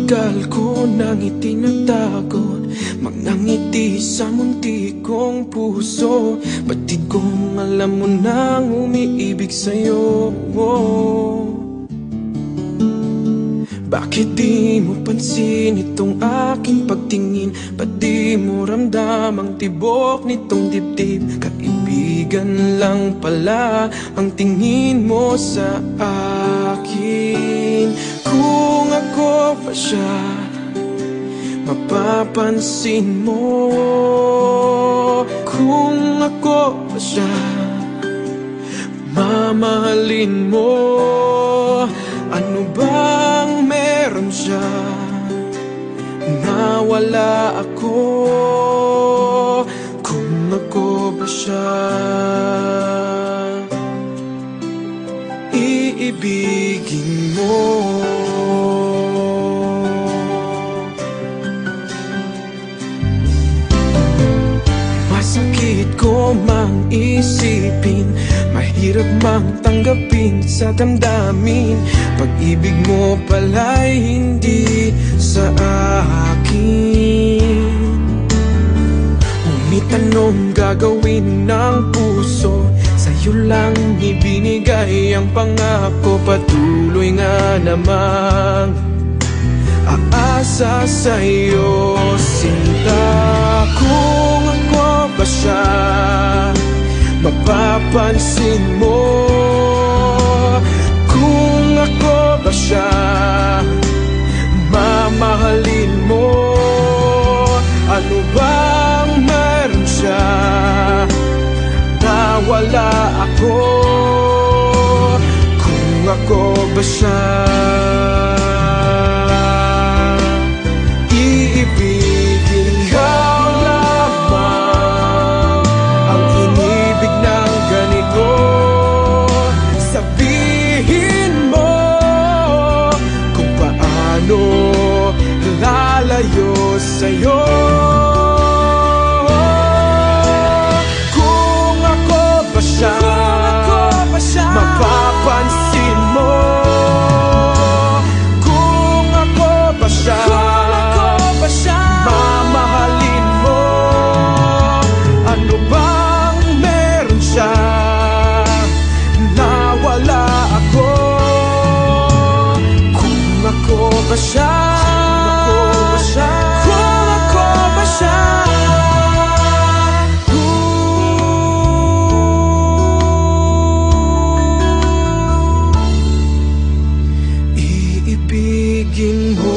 Matagal ko nang itinatago mga ngiti sa munti kong puso. Batid kong alam mo nang umiibig sa'yo. Bakit di mo pansin itong aking pagtingin? Ba't di mo ramdam ang tibok nitong dibdib? Kaibigan lang pala ang tingin mo sa akin. Kung ako pa siya, mapapansin mo. Kung ako pa siya, mamahalin mo. Ano bang meron siya na wala ako? Kung ako ba siya, iibigin mo. Masakit ko mang isipin, mahirap mang tanggapin sa damdamin. Pag-ibig mo pala'y hindi sa akin. Umitanong gagawin ng puso, sa'yo lang ibinigay ang pangako. Patuloy nga namang aasa sa'yo, sinta. Kung ako ba siya, mapapansin mo. Kung ako ba siya, mamahalin mo. Ano bang meron siya na wala ako? Kung ako ba siya, iibigin ikaw lamang ang inibig ng ganito. Sabihin mo kung paano lalayo sa'yo. Kung ako ba siya, mapapansin mo. Kung ako ba siya, mamahalin mo. Ano bang meron siya na wala ako? Kung ako ba siya, kung ako ba siya, iibigin mo.